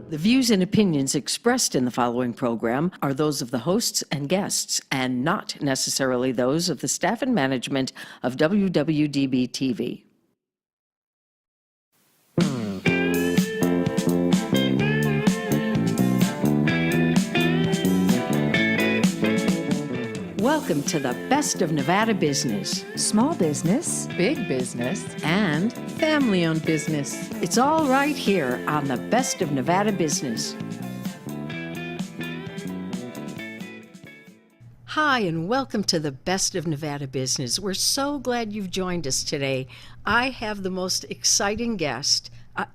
The views and opinions expressed in the following program are those of the hosts and guests, and not necessarily those of the staff and management of WWDB-TV. Welcome to the Best of Nevada Business. Small business, Big business. And Family-owned business. it's all right here on the Best of Nevada Business. Hi, and welcome to the Best of Nevada Business. We're so glad you've joined us today. I have the most exciting guest.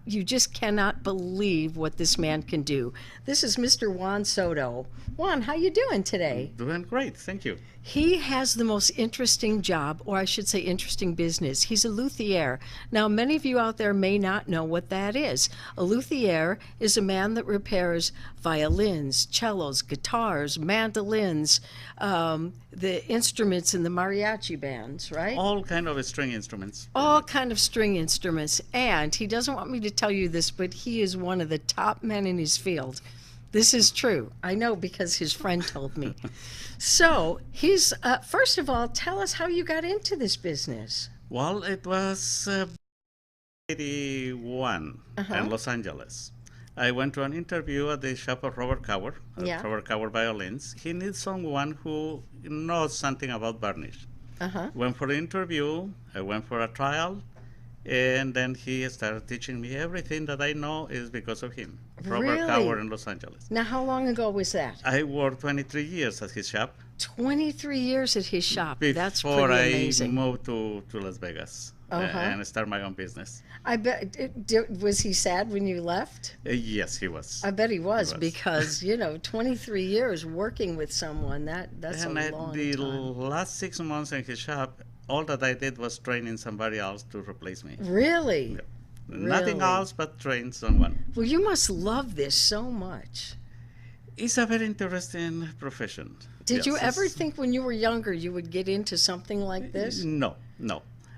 You just cannot believe what this man can do. This is Mr. Juan Soto. Juan, how you doing today? Doing great, thank you. He has the most interesting job, or I should say interesting business. He's a luthier. Now, many of you out there may not know what that is. A luthier is a man that repairs violins, cellos, guitars, mandolins, the instruments in the mariachi bands, right? All kind of string instruments. All kind of string instruments. And he doesn't want me to tell you this, but he is one of the top men in his field. This is true. I know because his friend told me. So he's, first of all, tell us how you got into this business. Well, it was 81 in Los Angeles. I went to an interview at the shop of Robert Cower, Yeah. Robert Cower Violins. He needs someone who knows something about varnish. Went for the interview, I went for a trial, and then he started teaching me everything that I know is because of him. Robert Really? Cower in Los Angeles. Now, how long ago was that? I worked 23 years at his shop 23 years at his shop. That's pretty before I amazing. moved to Las Vegas and start my own business. I bet, was he sad when you left? Yes, he was. I bet he was, He was. because, 23 years working with someone, that's And a long the time. last 6 months in his shop, all that I did was training somebody else to replace me. Really? Yeah. Nothing Really? else but train someone. Well, you must love this so much. It's a very interesting profession. Did you Yes, ever it's- think when you were younger you would get into something like this? No.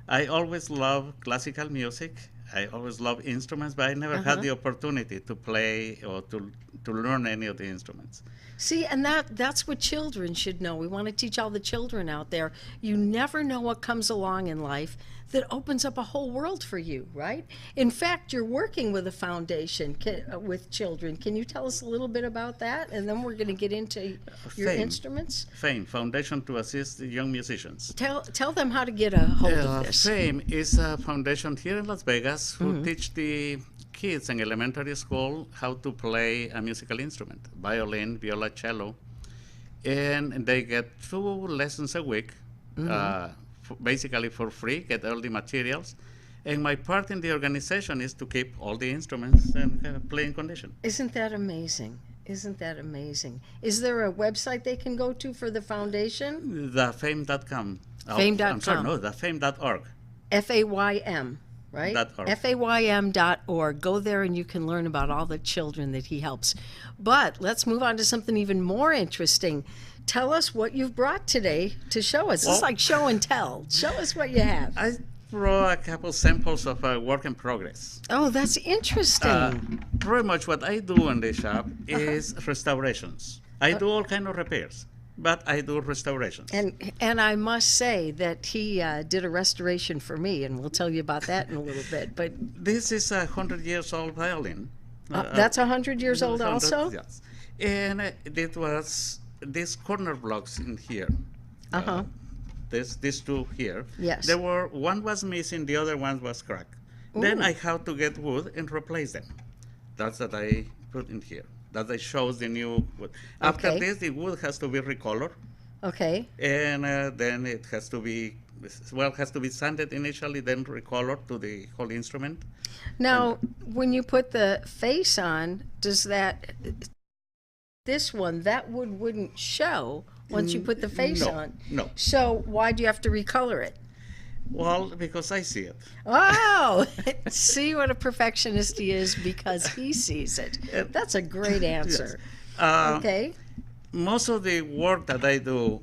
I always loved classical music. I always loved instruments, but I never had the opportunity to play or to learn any of the instruments. See, and that's what children should know. We want to teach all the children out there. You never know what comes along in life that opens up a whole world for you, right? In fact, you're working with a foundation with children. Can you tell us a little bit about that? And then we're going to get into your Fame. instruments. FAME, Foundation to Assist Young Musicians. Tell them how to get a hold of this. FAME is a foundation here in Las Vegas who teach the kids in elementary school how to play a musical instrument, violin, viola, cello. And they get 2 lessons a week, basically for free, get all the materials. And my part in the organization is to keep all the instruments in playing condition. Isn't that amazing? Isn't that amazing? Is there a website they can go to for the foundation? TheFame.com. Fame.com. I'm sorry, no, TheFame.org. FAYM, right? .org. FAYM.org. Go there and you can learn about all the children that he helps. But let's move on to something even more interesting. Tell us what you've brought today to show us. It's Well- like show and tell. Show us what you have. I brought a couple samples of work in progress. Oh, that's interesting. Pretty much what I do in the shop is restorations. I do all kind of repairs, but I do restorations. And I must say that he did a restoration for me, and we'll tell you about that in a little bit. But This is a 100 years old violin. that's 100 years old 100, also? Yes. And it was these corner blocks in here. These 2 here. Yes. There were, one was missing, the other one was cracked. Then I had to get wood and replace them. That's that I put in here. That I shows the new wood. After Okay. this, the wood has to be recolored. Okay. And then it has to be, has to be sanded initially, then recolored to the whole instrument. Now, when you put the face on, does that, this one, that wood wouldn't show once you put the face no, on? no. So why do you have to recolor it? Well, because I see it. Oh, see what a perfectionist he is because he sees it. That's a great answer. Okay. Most of the work that I do,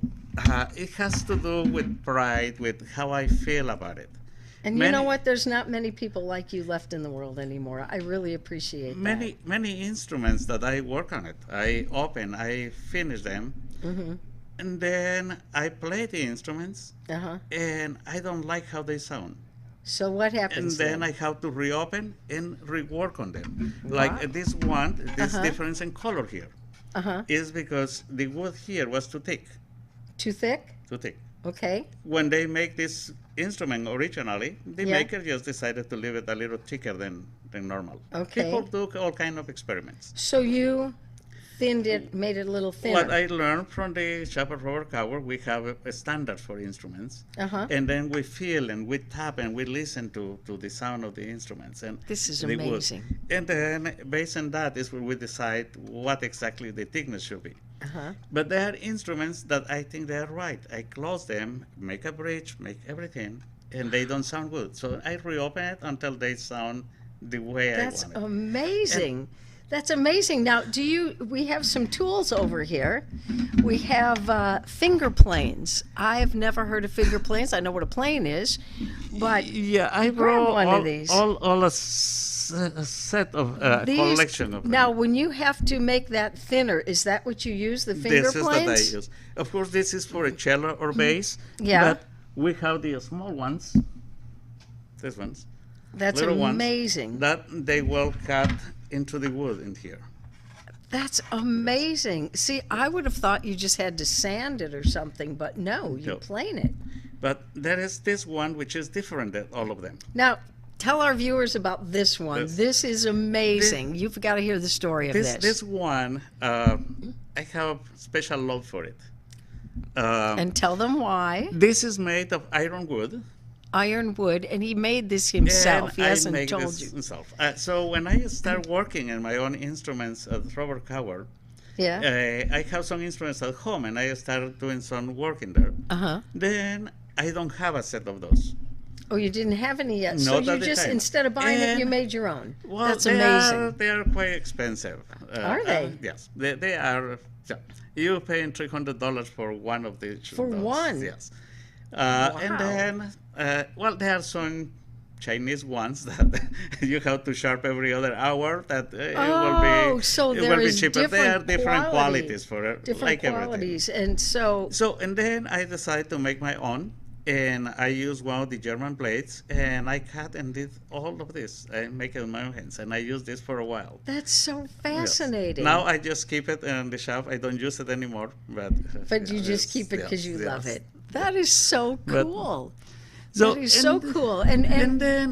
it has to do with pride, with how I feel about it. And you know what? There's not many people like you left in the world anymore. I really appreciate that. Many instruments that I work on it. I open, I finish them, and then I play the instruments, and I don't like how they sound. So what And happens then I have to reopen and rework on them. Like this one, this difference in color here is because the wood here was too thick. Too thick? Too thick. Okay. When they make this instrument originally, the Yeah. maker just decided to leave it a little thicker than normal. Okay. People do all kind of experiments. So you thinned it, made it a little thinner. What I learned from the shop at Robert Coward, we have a standard for instruments, and then we feel and we tap and we listen to the sound of the instruments. And This is the wood. amazing. And then based on that is where we decide what exactly the thickness should be. But there are instruments that I think they are right. I close them, make a bridge, make everything, and they don't sound good. So I reopen it until they sound the way That's I want it. amazing. That's amazing. Now, we have some tools over here. We have finger planes. I've never heard of finger planes. I know what a plane is, but Yeah, I grab brought one of these. all a set of collection of them. Now, when you have to make that thinner, is that what you use, the finger This is planes? that I use. Of course, this is for a cello or bass. Yeah. But we have the small ones, these ones, That's little ones, amazing. that they will cut into the wood in here. That's amazing. See, I would have thought you just had to sand it or something, but no, you No. plane it. But there is this one which is different than all of them. Now, tell our viewers about this one. This- This is amazing. You've got to hear the story of This one, I have special love for it. And tell them why. This is made of iron wood. Iron wood, and he made this himself. He And I hasn't make told this you. himself. So when I start working in my own instruments at Robert Coward, Yeah. I have some instruments at home, and I started doing some work in there. Uh-huh. Then I don't have a set of those. Oh, you didn't have any yet. So Not you at the just, time. instead of buying it, you And- made your own. Well, That's they amazing. They are quite expensive. Are they? Yes, they are. Yeah. You're paying $300 for one of these. For one? Yes. Wow. And then, there are some Chinese ones that you have to sharp every other hour. That it will be. So it there will be is cheaper. They are different different quality- qualities for it, Different like everything. qualities. And so, And then I decided to make my own, and I used one of the German blades, and I cut and did all of this. I make it with my own hands, and I used this for a while. that's so Yes. fascinating. Now I just keep it in the shop. I don't use it anymore, but you just keep it because you love yes. it. That is so But- cool. So, That is so and- cool. And And then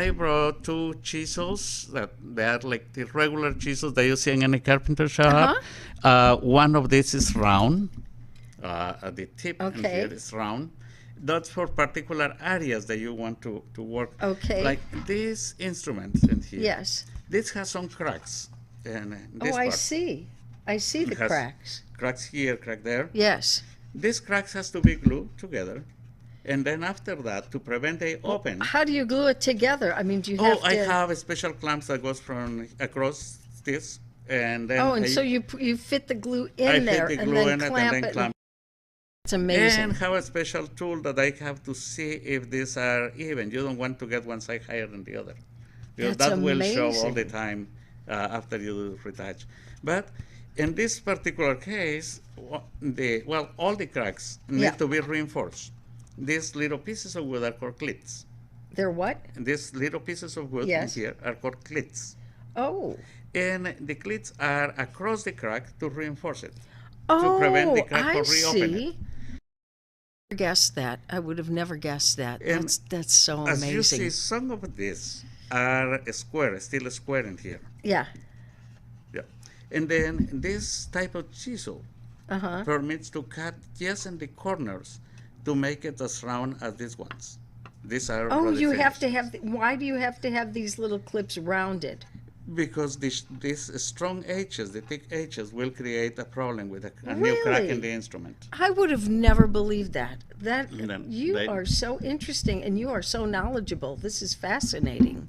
I brought two chisels that they are like the regular chisels that you see in any carpenter shop. One of these is round. At the tip in Okay. here is round. That's for particular areas that you want to work. Okay. Like this instrument in here. yes. This has some cracks. And this Oh, I part. see. I see the It has cracks. Cracks here, crack there. Yes. These cracks has to be glued together. And then after that, to prevent they open, How do you glue it together? I mean, do you have I to? have a special clamps that goes from across this, and then Oh, and I, so you fit the glue I in fit there the and glue then in it clamp and then it. clamp. It's amazing. And have a special tool that I have to see if these are even. You don't want to get one side higher than the other, because That's that will show all amazing. the time after you retouch. But in this particular case, all the cracks need Yeah. to be reinforced. These little pieces of wood are called clits. They're what? And these little pieces of wood Yes. here are called clits. Oh. And the clits are across the crack to reinforce it. Oh, prevent the crack I from reopening. see. Guessed that. I would have never guessed that. And That's so As you amazing. see, some of these are square, still a square in here. Yeah. Yeah. And then this type of chisel Uh-huh. permits to cut just in the corners to make it as round as these ones. These are Oh, already you have finished. to have. Why do you have to have these little clips rounded? Because these strong edges, the thick edges, will create a problem with a new crack Really? in the instrument. I would have never believed that. That And then you they- are so interesting and you are so knowledgeable. This is fascinating.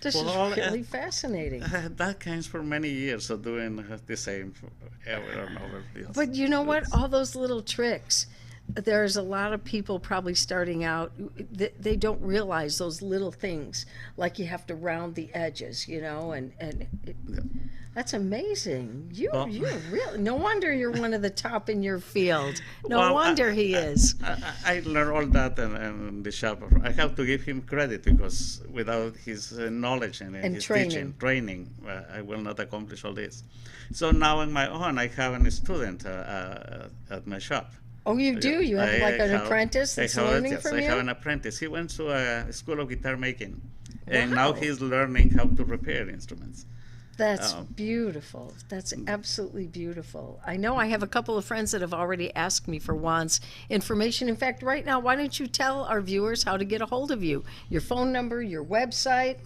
This Well, is really fascinating. That counts for many years of doing the same over and over. Yes. But you know what? Yes. All those little tricks. there's a lot of people probably starting out, they don't realize those little things, like you have to round the edges, that's amazing. Well, You really, no wonder you're one of the top in your field. No Well, wonder he is. I learned all that in the shop. I have to give him credit because without his knowledge and his training, I will not accomplish all this. So now on my own, I have a student at my shop. Oh, you do? You have like an apprentice that's learning from you? I have an apprentice. He went to a school of guitar making, and Wow. now he's learning how to repair instruments. That's beautiful. That's absolutely beautiful. I know I have a couple of friends that have already asked me for Juan's information. In fact, right now, why don't you tell our viewers how to get a hold of you? Your phone number, your website.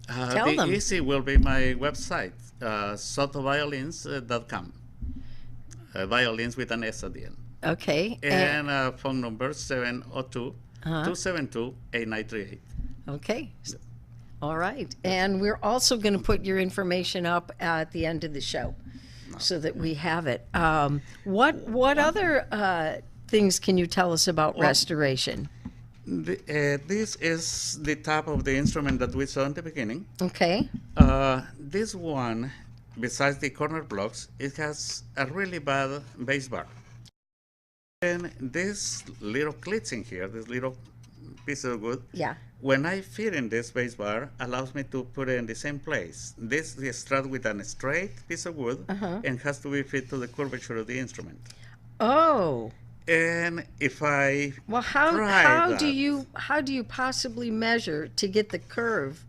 Tell the them. easy will be my website, sotoviolins.com. Violins with an S at the end. Okay. And phone number 702-272-8938. Okay. All right. And we're also going to put your information up at the end of the show so that we have it. What other things can you tell us about restoration? This is the top of the instrument that we saw in the beginning. Okay. This one, besides the corner blocks, it has a really bad bass bar. And this little clips in here, this little piece of wood, Yeah. when I fit in this bass bar, allows me to put it in the same place. This is strut with a straight piece of wood and has to be fit to the curvature of the instrument. Oh. And if I Well, how do you possibly measure to get the curve?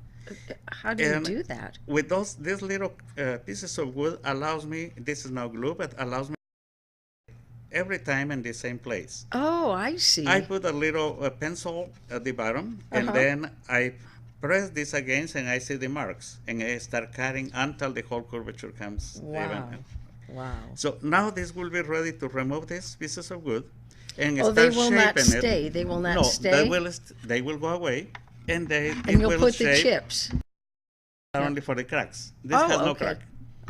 How do you do that? With these little pieces of wood allows me, this is now glue, but allows me every time in the same place. Oh, I see. I put a little pencil at the bottom, and then I press this against, and I see the marks, and I start cutting until the whole curvature comes even. Wow. So now this will be ready to remove these pieces of wood, and Oh, start they will not shaping stay. it. They will not No, stay. they will go away, and it And you'll will put the shape chips. only for the cracks. This has no okay. crack.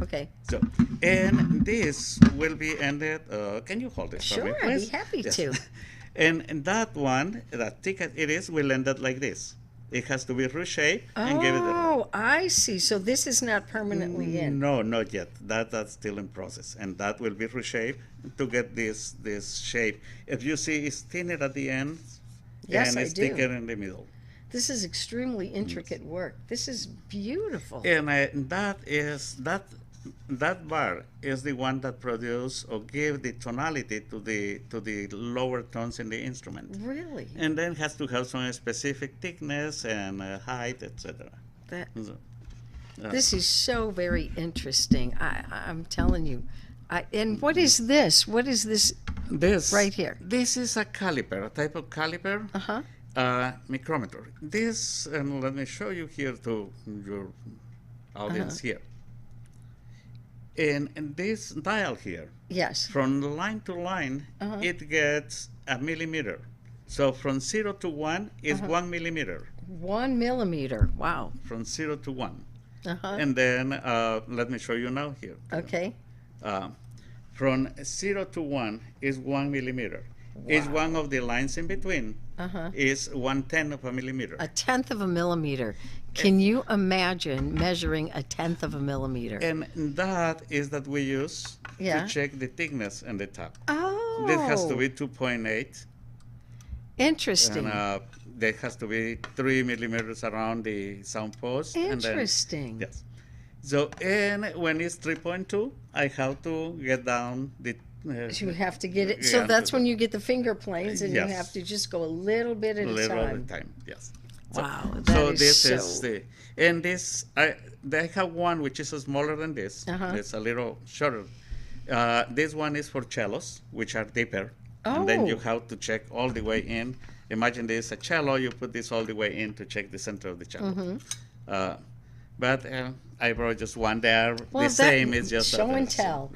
Okay. So, and this will be ended. Can you hold this for me, Sure, I'd be please? happy Yes. to. And that one, that thick as it is, will end up like this. It has to be reshaped and give it a... Oh, I see. So this is not permanently in. No, not yet. That's still in process, and that will be reshaped to get this shape. If you see, it's thinner at the end, Yes, and I it's do. thicker in the middle. This is extremely intricate work. This is beautiful. And that bar is the one that produce or give the tonality to the lower tones in the instrument. Really? And then has to have some specific thickness and height, etc. That So, this is so very interesting. I'm telling you. And what is this? What is this this right here? This is a caliper, a type of caliper. Uh-huh. Micrometer. This, and let me show you here to your audience here. And this dial here, Yes. from line to line, it gets a millimeter. So from 0 to 1 is 1 millimeter. 1 millimeter. Wow. From 0 to 1. Uh-huh. And then let me show you now here. Okay. From 0 to 1 is 1 millimeter. Each one of the lines in between is 1/10 of a millimeter. A tenth of a millimeter. Can you imagine measuring a tenth of a millimeter? And that is that we use Yeah. to check the thickness on the top. Oh. This has to be 2.8. Interesting. And there has to be 3 millimeters around the sound post. Interesting. And then, yes. So, and when it's 3.2, I have to get down the... You have to get it. So yeah, that's when you get the finger planes, and you Yes. have to just go a little bit at a little time. at a time, yes. Wow, that So is this so. is the... And this, I have one which is smaller than this. It's a little shorter. This one is for cellos, which are deeper. And then you Oh. have to check all the way in. Imagine this a cello, you put this all the way in to check the center of the cello. But I brought just one there. Well, the same is just show a- and tell.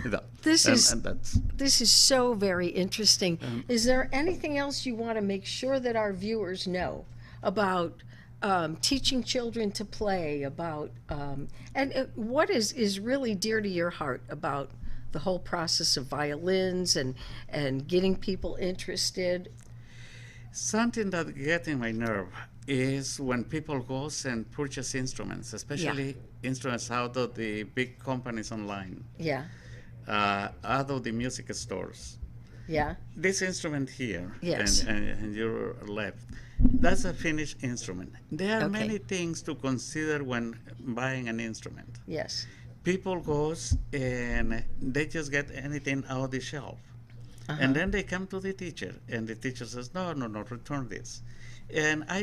No. This is- and that's This is so very interesting. Is there anything else you want to make sure that our viewers know about teaching children to play, about and what is really dear to your heart about the whole process of violins and getting people interested? Something that gets in my nerve is when people goes and purchase instruments, especially instruments out of the big companies online, Yeah, out of the music stores. yeah, This instrument here, Yes. and your left, that's a finished instrument. There are Okay. many things to consider when buying an instrument. yes. People goes and they just get anything out of the shelf. Uh-huh. And then they come to the teacher, and the teacher says, no, no, no, return this. And I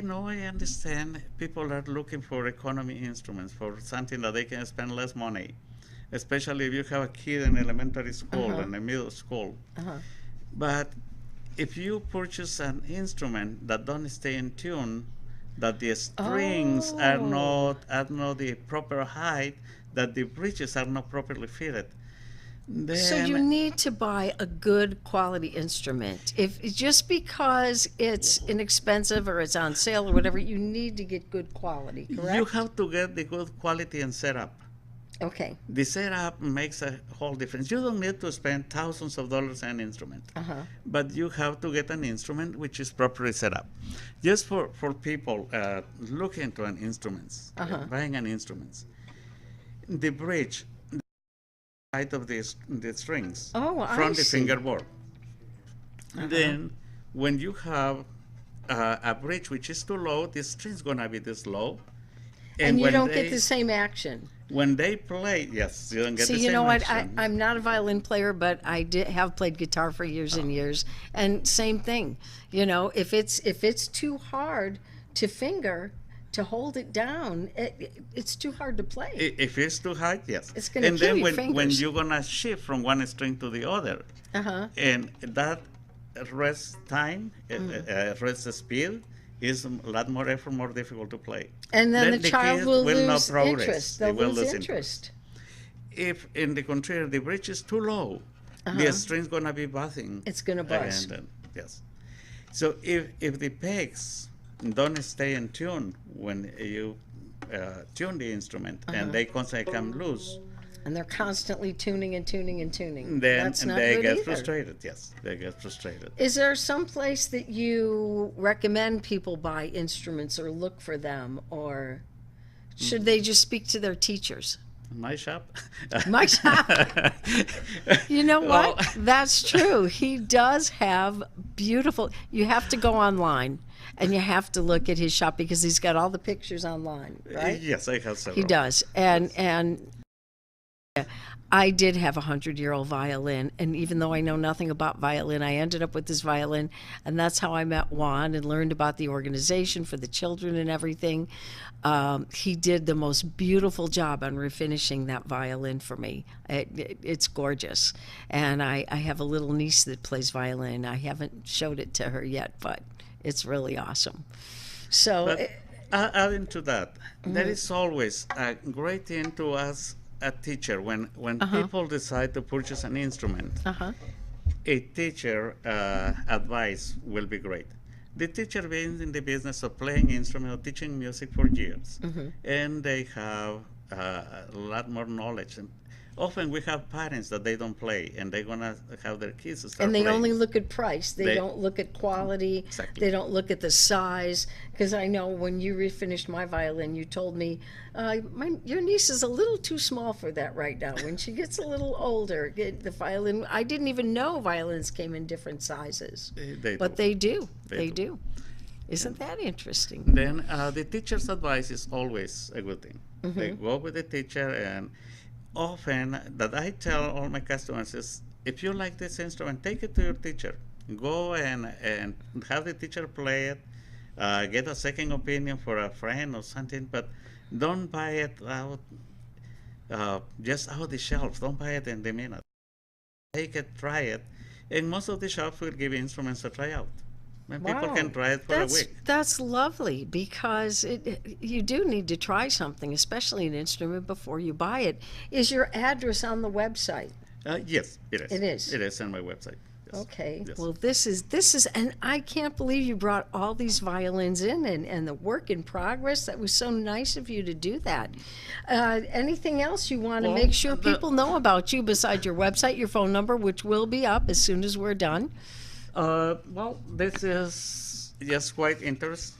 understand people are looking for economy instruments, for something that they can spend less money, especially if you have a kid in elementary school and a middle school. Uh-huh. But if you purchase an instrument that don't stay in tune, that the strings are not the proper height, that the bridges are not properly fitted, then So you need to buy a good quality instrument. If just because it's inexpensive or it's on sale or whatever, you need to get good quality, correct? you have to get the good quality and setup. Okay. The setup makes a whole difference. You don't need to spend thousands of dollars on an instrument, but you have to get an instrument which is properly set up. Just for people looking into an instruments, buying an instruments, the bridge, the height of the strings from the see. fingerboard. Then when you have a bridge which is too low, the string's gonna be this low. And you when don't they- get the same action. When they play, yes, you don't get See, the you same know what? action. I'm not a violin player, but I have played guitar for years and years. And same thing, you know, if it's too hard to finger, to hold it down, it's too hard to play. If it's too high, yes. It's gonna and kill then your when fingers. you're gonna shift from one string to the other, and that rest time, rest speed, is a lot more effort, more difficult to play. And then the child kids will not lose progress. interest. They They'll will lose lose interest. If, in the contrary, the bridge is too low, the string's gonna be buzzing. It's gonna bust. Yes. So if the pegs don't stay in tune when you tune the instrument, and they constantly come loose, And they're constantly tuning and tuning and tuning. then That's not they good get either. frustrated. Yes, they get frustrated. Is there some place that you recommend people buy instruments or look for them, or should they just speak to their teachers? My shop. My shop. You know what? Well- That's true. He does have beautiful. You have to go online and you have to look at his shop because he's got all the pictures online, right? Yes, I have several. He does. And I did have a 100-year-old violin, and even though I know nothing about violin, I ended up with this violin, and that's how I met Juan and learned about the organization for the children and everything. He did the most beautiful job on refinishing that violin for me. It's gorgeous, and I have a little niece that plays violin. I haven't showed it to her yet, but it's really awesome. So, But adding to that, there is always a great thing to ask a teacher when people decide to purchase an instrument. A teacher advice will be great. The teacher been in the business of playing instrument or teaching music for years, and they have a lot more knowledge. And often we have parents that they don't play, and they're gonna have their kids start and they playing. only look at price. They don't look at quality. Exactly. They don't look at the size. Because I know when you refinished my violin, you told me, your niece is a little too small for that right now. When she gets a little older, the violin, I didn't even know violins came in different sizes. But they do. They do. Isn't that interesting? Then the teacher's advice is always a good thing. They go with the teacher, and often that I tell all my customers is, if you like this instrument, take it to your teacher. Go and have the teacher play it. Get a second opinion for a friend or something, but don't buy it out just out the shelf. Don't buy it in the minute. Take it, try it, and most of the shops will give instruments to try out. And people can try it for a week. That's lovely, because you do need to try something, especially an instrument, before you buy it. Is your address on the website? Yes, it is. It is. It is on my website. Yes. Okay. Yes. Well, this is, and I can't believe you brought all these violins in and the work in progress. That was so nice of you to do that. Anything else you want to Well, make sure the- people know about you besides your website, your phone number, which will be up as soon as we're done? Well, this is just quite interesting.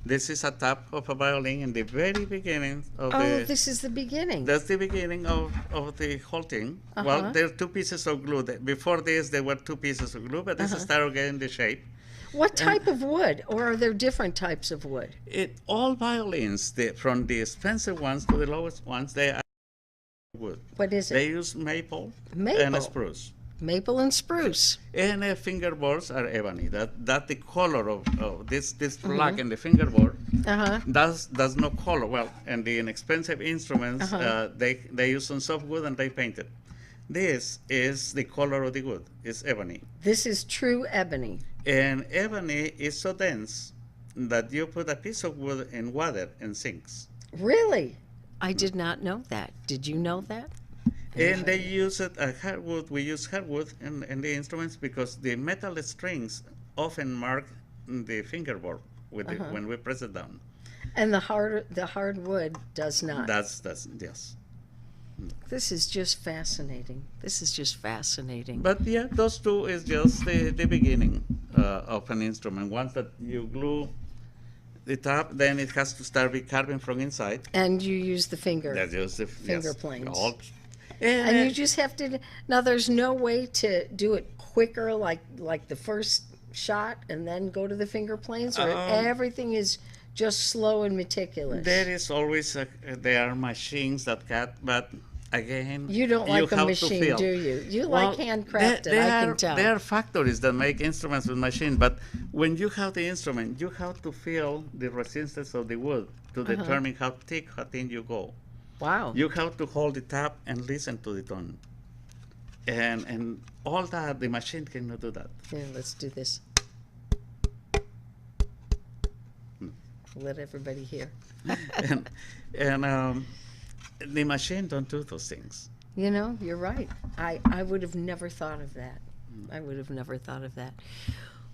This is a tap of a violin in the very beginning of Oh, the. this is the beginning. That's the beginning of the whole thing. Uh-huh. Well, there are two pieces of glue. Before this, there were two pieces of glue, but this started getting the shape. What type of wood, or are there different types of wood? All violins, from the expensive ones to the lowest ones, they are wood. What is They it? use maple, Maple. and spruce. Maple and spruce. And fingerboards are ebony. That the color of this black in the fingerboard Uh-huh. does no color. Well, and the inexpensive instruments they use some soft wood and they paint it. This is the color of the wood. It's ebony, This is true ebony. and ebony is so dense that you put a piece of wood in water and sinks. Really? I did not know that. Did you know that? And they use it hardwood. We use hardwood in the instruments because the metal strings often mark the fingerboard when we press it down. And the hard wood does not. That's yes. This is just fascinating. This is just fascinating. But yeah, those two is just the beginning of an instrument. Once that you glue the top, then it has to start with carving from inside. And you use the finger. That's just the Finger planes. all- And you just have to. Now, there's no way to do it quicker, like the first shot, and then go to the finger planes, or everything is just slow and meticulous. There is always there are machines that cut, but again, You don't like a have to machine, feel. do you? You Well, like handcrafted, I can tell. There are factories that make instruments with machine, but when you have the instrument, you have to feel the resistance of the wood to determine how thick, how thin you go. Wow. You have to hold the tap and listen to the tone. And all that, the machine cannot do that. Here, let's do this. Let everybody hear. and the machine don't do those things. You know, you're right. I would have never thought of that. I would have never thought of that.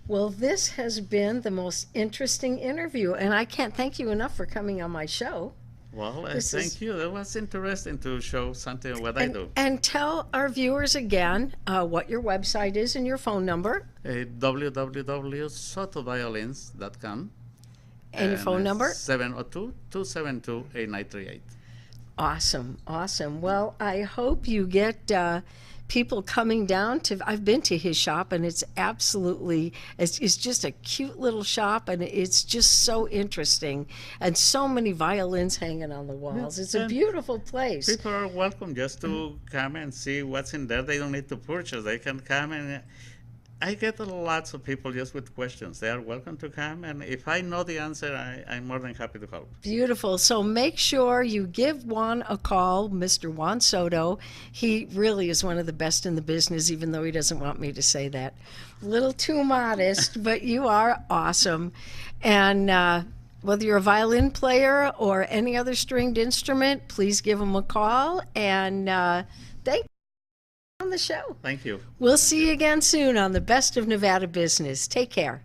Well, this has been the most interesting interview, and I can't thank you enough for coming on my show. Well, This is- thank you. That was interesting to show something of what I do. And tell our viewers again what your website is and your phone number www.sotoviolins.com. and your phone number. 702-272-8938. Awesome, awesome. Well, I hope you get people coming down to. I've been to his shop, and it's absolutely. It's just a cute little shop, and it's just so interesting, and so many violins hanging on the walls. It's a and beautiful place. People are welcome just to come and see what's in there. They don't need to purchase. They can come and I get lots of people just with questions. They are welcome to come, and if I know the answer, I'm more than happy to help. Beautiful. So make sure you give Juan a call, Mr. Juan Soto. He really is one of the best in the business, even though he doesn't want me to say that. A little too modest, but you are awesome. And whether you're a violin player or any other stringed instrument, please give him a call. And thank you for on the show. Thank you. We'll see you again soon on the Best of Nevada Business. Take care.